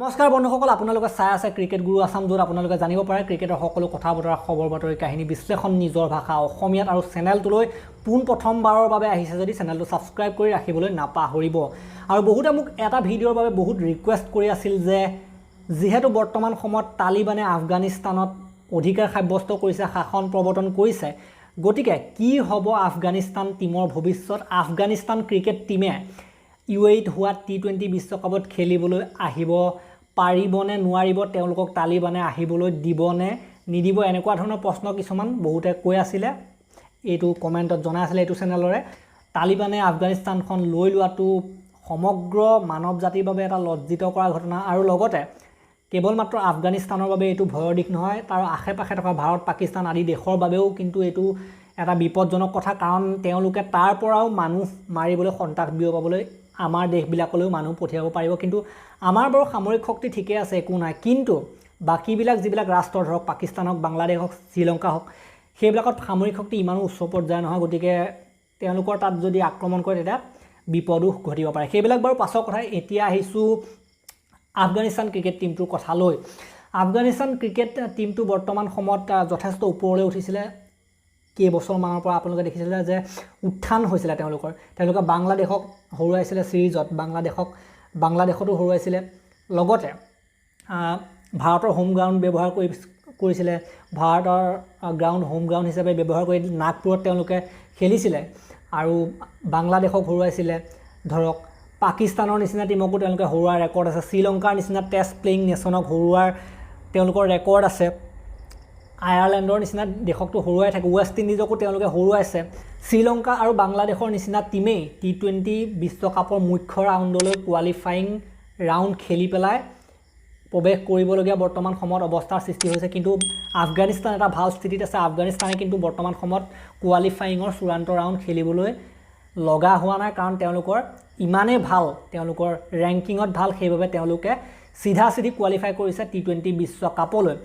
নমস্কাৰ বন্ধুসকল, আপোনালোকে চাই আছে ক্ৰিকেট গুৰু আসাম, য'ত আপোনালোকে জানিব পাৰে ক্ৰিকেটৰ সকলো কথা বতৰা, খবৰ বাতৰি, কাহিনী বিশ্লেষণ নিজৰ ভাষা অসমীয়াত। আৰু চেনেলটোলৈ প্ৰথমবাৰৰ বাবে আহিছে যদি চেনেলটো ছাবস্ক্ৰাইব কৰি ৰাখিবলৈ নাপাহৰিব। আৰু বহুতে মোক এটা ভিডিঅ'ৰ বাবে বহুত ৰিকুৱেষ্ট কৰি আছিল যে যিহেতু বৰ্তমান সময়ত তালিবানে আফগানিস্তানত অধিকাৰ সাব্যস্ত কৰিছে, শাসন প্ৰৱৰ্তন কৰিছে, গতিকে কি হ'ব আফগানিস্তান টীমৰ ভৱিষ্যত? আফগানিস্তান ক্ৰিকেট টীমে UAE হোৱা T20 বিশ্বকাপত খেলিবলৈ আহিব পাৰিবনে নোৱাৰিব? তেওঁলোকক তালিবানে আহিবলৈ দিবনে নিদিব? এনেকুৱা ধৰণৰ প্ৰশ্ন কিছুমান বহুতে কৈ আছিলে, এইটো কমেণ্টত জনাই আছিলে এইটো চেনেলৰে। তালিবানে আফগানিস্তানখন লৈ লোৱাটো সমগ্ৰ মানৱ জাতিৰ বাবে এটা লজ্জিত কৰা ঘটনা। আৰু লগতে কেৱল মাত্ৰ আফগানিস্তানৰ বাবে এইটো ভয়ৰ দিশ নহয়, তাৰ আশে পাশে থকা ভাৰত, পাকিস্তান আদি দেশৰ বাবেও কিন্তু এইটো এটা বিপদজনক কথা, কাৰণ তেওঁলোকে তাৰ পৰাও মানুহ মাৰিবলৈ, সন্ত্ৰাস বিয়পাবলৈ আমাৰ দেশবিলাকলৈও মানুহ পঠিয়াব পাৰিব। কিন্তু আমাৰ বাৰু সামৰিক শক্তি ঠিকে আছে, একো নাই। কিন্তু বাকীবিলাক যিবিলাক ৰাষ্ট্ৰ, ধৰক পাকিস্তান হওক, বাংলাদেশ হওক, শ্ৰীলংকা হওক, সেইবিলাকত সামৰিক শক্তি ইমানো উচ্চ পৰ্যায়ৰ নহয়। গতিকে তেওঁলোকৰ তাত যদি আক্ৰমণ কৰে তেতিয়া বিপদো ঘটিব পাৰে। সেইবিলাক বাৰু পাছৰ কথা। এতিয়া আহিছোঁ আফগানিস্তান ক্ৰিকেট টীমটোৰ কথালৈ। আফগানিস্তান ক্ৰিকেট টীমটো বৰ্তমান সময়ত যথেষ্ট ওপৰলৈ উঠিছিলে। কেইবছৰমানৰ পৰা আপোনালোকে দেখিছিলে যে উত্থান হৈছিলে তেওঁলোকে বাংলাদেশক হৰুৱাইছিলে ছিৰিজত, বাংলাদেশতো হৰুৱাইছিলে। লগতে ভাৰতৰ হোম গ্ৰাউণ্ড ব্যৱহাৰ কৰিছিলে, ভাৰতৰ গ্ৰাউণ্ড হোম গ্ৰাউণ্ড হিচাপে ব্যৱহাৰ কৰি নাগপুৰত তেওঁলোকে খেলিছিলে আৰু বাংলাদেশক হৰুৱাইছিলে। ধৰক পাকিস্তানৰ নিচিনা টীমকো তেওঁলোকে হৰুৱাৰ ৰেকৰ্ড আছে, শ্ৰীলংকাৰ নিচিনা টেষ্ট প্লেয়িং নেশ্যনক হৰুৱাৰ তেওঁলোকৰ ৰেকৰ্ড আছে, আয়াৰলেণ্ডৰ নিচিনা দেশকতো হৰুৱাই থাকে, ৱেষ্ট ইণ্ডিজকো তেওঁলোকে হৰুৱাইছে। শ্ৰীলংকা আৰু বাংলাদেশৰ নিচিনা টীমেই T20 বিশ্বকাপৰ মুখ্য ৰাউণ্ডলৈ কোৱালিফাইং ৰাউণ্ড খেলি পেলাই প্ৰৱেশ কৰিবলগীয়া বৰ্তমান সময়ত অৱস্থাৰ সৃষ্টি হৈছে। কিন্তু আফগানিস্তান এটা ভাল স্থিতিত আছে। আফগানিস্তানে কিন্তু বৰ্তমান সময়ত কোৱালিফাইঙৰ চূড়ান্ত ৰাউণ্ড খেলিবলৈ লগা হোৱা নাই, কাৰণ তেওঁলোকৰ ইমানেই ভাল, তেওঁলোকৰ ৰেংকিঙত ভাল, সেইবাবে তেওঁলোকে চিধা কোৱালিফাই কৰিছে T20 বিশ্বকাপলৈ।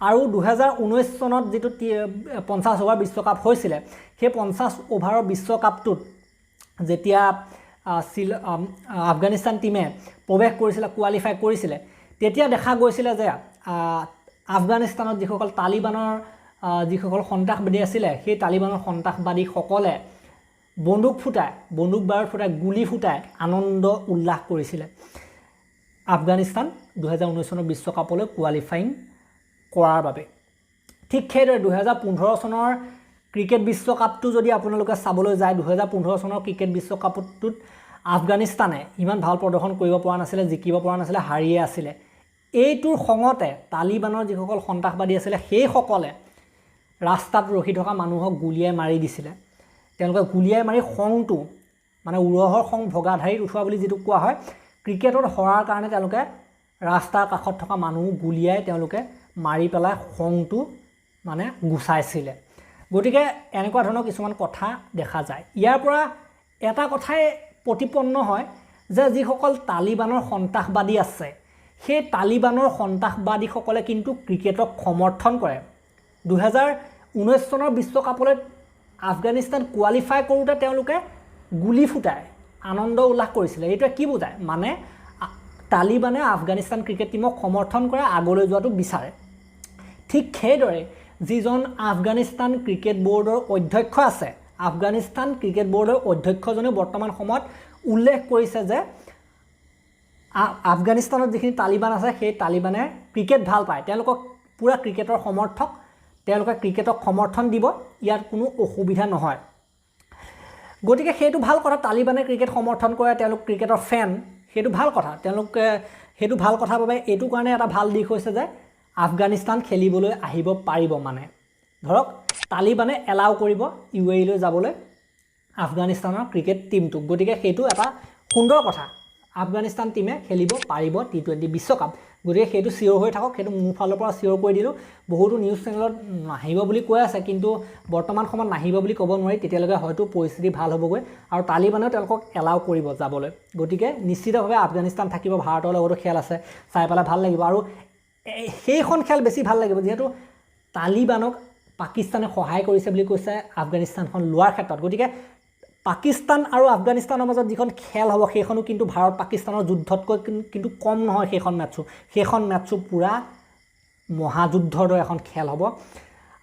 আৰু 2019 চনত যিটো 50 অভাৰ বিশ্বকাপ হৈছিলে, সেই 50 অভাৰৰ বিশ্বকাপটোত যেতিয়া আফগানিস্তান টীমে প্ৰৱেশ কৰিছিলে, কোৱালিফাই কৰিছিলে, তেতিয়া দেখা গৈছিলে যে আফগানিস্তানত যিসকল তালিবানৰ যিসকল সন্ত্ৰাসবাদী আছিলে, সেই তালিবানৰ সন্ত্ৰাসবাদীসকলে বন্দুক বাৰুদ ফুটাই, গুলি ফুটাই আনন্দ উল্লাস কৰিছিলে আফগানিস্তান 2019 চনৰ বিশ্বকাপলৈ কোৱালিফাইং কৰাৰ বাবে। ঠিক সেইদৰে 2015 চনৰ ক্ৰিকেট বিশ্বকাপটো যদি আপোনালোকে চাবলৈ যায়, 2015 চনৰ ক্ৰিকেট বিশ্বকাপটোত আফগানিস্তানে ইমান ভাল প্ৰদৰ্শন কৰিব পৰা নাছিলে, জিকিব পৰা নাছিলে, হাৰিয়ে আছিলে। এইটোৰ খঙতে তালিবানৰ যিসকল সন্ত্ৰাসবাদী আছিলে, সেইসকলে ৰাস্তাত ৰখি থকা মানুহক গুলিয়াই মাৰি দিছিলে। তেওঁলোকে গুলিয়াই মাৰি খংটো, মানে উৰহৰ খং ভগাধাৰীত উঠোৱা বুলি যিটো কোৱা হয়, ক্ৰিকেটত হৰাৰ কাৰণে তেওঁলোকে ৰাস্তাৰ কাষত থকা মানুহ গুলিয়াই তেওঁলোকে মাৰি পেলাই খংটো মানে গুচাইছিলে। গতিকে এনেকুৱা ধৰণৰ কিছুমান কথা দেখা যায়। ইয়াৰ পৰা এটা কথাই প্ৰতিপন্ন হয় যে যিসকল তালিবানৰ সন্ত্ৰাসবাদী আছে, সেই তালিবানৰ সন্ত্ৰাসবাদীসকলে কিন্তু ক্ৰিকেটক সমৰ্থন কৰে। 2019 চনৰ বিশ্বকাপলৈ আফগানিস্তান কোৱালিফাই কৰোঁতে তেওঁলোকে গুলি ফুটাই আনন্দ উল্লাস কৰিছিলে। এইটোৱে কি বুজায়? মানে তালিবানে আফগানিস্তান ক্ৰিকেট টীমক সমৰ্থন কৰে, আগলৈ যোৱাটো বিচাৰে। ঠিক সেইদৰে যিজন আফগানিস্তান ক্ৰিকেট বৰ্ডৰ অধ্যক্ষ আছে, আফগানিস্তান ক্ৰিকেট বৰ্ডৰ অধ্যক্ষজনে বৰ্তমান সময়ত উল্লেখ কৰিছে যে আফগানিস্তানত যিখিনি তালিবান আছে, সেই তালিবানে ক্ৰিকেট ভাল পায়, তেওঁলোকক পূৰা ক্ৰিকেটৰ সমৰ্থক, তেওঁলোকে ক্ৰিকেটক সমৰ্থন দিব, ইয়াত কোনো অসুবিধা নহয়। গতিকে সেইটো ভাল কথা, তালিবানে ক্ৰিকেট সমৰ্থন কৰে, তেওঁলোক ক্ৰিকেটৰ ফেন, সেইটো ভাল কথা। তেওঁলোকে সেইটো ভাল কথাৰ বাবে এইটো কাৰণে এটা ভাল দিশ হৈছে যে আফগানিস্তান খেলিবলৈ আহিব পাৰিব। মানে ধৰক তালিবানে এলাউ কৰিব UAE লৈ যাবলৈ আফগানিস্তানৰ ক্ৰিকেট টীমটোক। গতিকে সেইটো এটা সুন্দৰ কথা, আফগানিস্তান টীমে খেলিব পাৰিব T20 বিশ্বকাপ। গতিকে সেইটো চিয়ৰ হৈ থাকক, সেইটো মোৰ ফালৰ পৰা চিয়ৰ কৰি দিলোঁ। বহুতো নিউজ চেনেলত নাহিব বুলি কৈ আছে, কিন্তু বৰ্তমান সময়ত নাহিব বুলি ক'ব নোৱাৰি, তেতিয়ালৈকে হয়তো পৰিস্থিতি ভাল হ'বগৈ আৰু তালিবানেও তেওঁলোকক এলাউ কৰিব যাবলৈ। গতিকে নিশ্চিতভাৱে আফগানিস্তান থাকিব, ভাৰতৰ লগতো খেল আছে, চাই পেলাই ভাল লাগিব। আৰু সেইখন খেল বেছি ভাল লাগিব যিহেতু তালিবানক পাকিস্তানে সহায় কৰিছে বুলি কৈছে আফগানিস্তানখন লোৱাৰ ক্ষেত্ৰত। গতিকে পাকিস্তান আৰু আফগানিস্তানৰ মাজত যিখন খেল হ'ব সেইখনো কিন্তু ভাৰত পাকিস্তানৰ যুদ্ধতকৈ কিন্তু কম নহয়। সেইখন মেটছো পূৰা মহাযুদ্ধৰ দৰে এখন খেল হ'ব।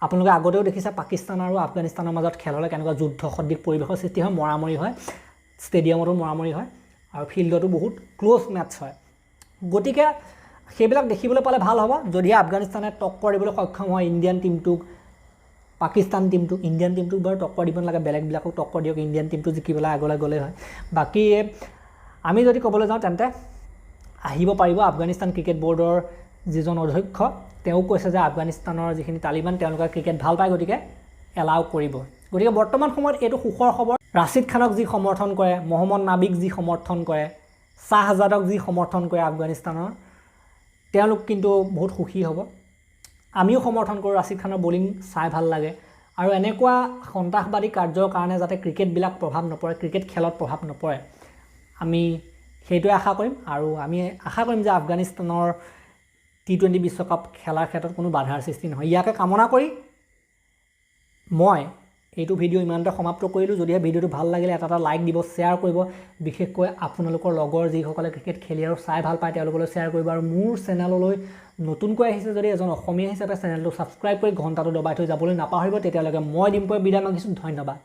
আপোনালোকে আগতেও দেখিছে পাকিস্তান আৰু আফগানিস্তানৰ মাজত খেল হ'লে কেনেকুৱা যুদ্ধ সদৃশ পৰিৱেশৰ সৃষ্টি হয়, মৰামৰি হয়, ষ্টেডিয়ামতো মৰামৰি হয় আৰু ফিল্ডতো বহুত ক্ল'জ মেটছ হয়। গতিকে সেইবিলাক দেখিবলৈ পালে ভাল হ'ব। যদিহে আফগানিস্তানে টক্কৰ দিবলৈ সক্ষম হয় ইণ্ডিয়ান টিমটোক, পাকিস্তান টিমটোক, ইণ্ডিয়ান টিমটোক বাৰু টক্কৰ দিব নালাগে, বেলেগবিলাকক টক্কৰ দিয়ক, ইণ্ডিয়ান টিমটো জিকি পেলাই আগলৈ গ'লেই হয়। বাকী আমি যদি ক'বলৈ যাওঁ তেন্তে আহিব পাৰিব আফগানিস্তান ক্ৰিকেট বৰ্ডৰ যিজন অধ্যক্ষ, তেওঁ কৈছে যে আফগানিস্তানৰ যিখিনি তালিবান তেওঁলোকে ক্ৰিকেট ভাল পায়, গতিকে এলাউ কৰিব। গতিকে বৰ্তমান সময়ত এইটো সুখৰ খবৰ। ৰাছিদ খানক যি সমৰ্থন কৰে, মহম্মদ নাবিক যি সমৰ্থন কৰে, শ্বাহজাদক যি সমৰ্থন কৰে আফগানিস্তানৰ, তেওঁলোক কিন্তু বহুত সুখী হ'ব। আমিও সমৰ্থন কৰোঁ, ৰাছিদ খানৰ বলিং চাই ভাল লাগে। আৰু এনেকুৱা সন্ত্ৰাসবাদী কাৰ্যৰ কাৰণে যাতে ক্ৰিকেটবিলাক প্ৰভাৱ নপৰে, ক্ৰিকেট খেলত প্ৰভাৱ নপৰে, আমি সেইটোৱে আশা কৰিম। আৰু আমি আশা কৰিম যে আফগানিস্তানৰ T20 বিশ্বকাপ খেলাৰ ক্ষেত্ৰত কোনো বাধাৰ সৃষ্টি নহয়। ইয়াকে কামনা কৰি মই এইটো ভিডিঅ' ইমানতে সমাপ্ত কৰিলোঁ। যদিহে ভিডিঅ'টো ভাল লাগিলে এটা লাইক দিব, শ্বেয়াৰ কৰিব। বিশেষকৈ আপোনালোকৰ লগৰ যিসকলে ক্ৰিকেট খেলি আৰু চাই ভাল পায় তেওঁলোকলৈ শ্বেয়াৰ কৰিব। আৰু মোৰ চেনেললৈ নতুনকৈ আহিছে যদি এজন অসমীয়া হিচাপে চেনেলটো ছাবস্ক্ৰাইব কৰি ঘণ্টাটো দবাই থৈ যাবলৈ নাপাহৰিব। তেতিয়ালৈকে মই ডিম্পুৱে বিদায় মাগিছোঁ। ধন্যবাদ।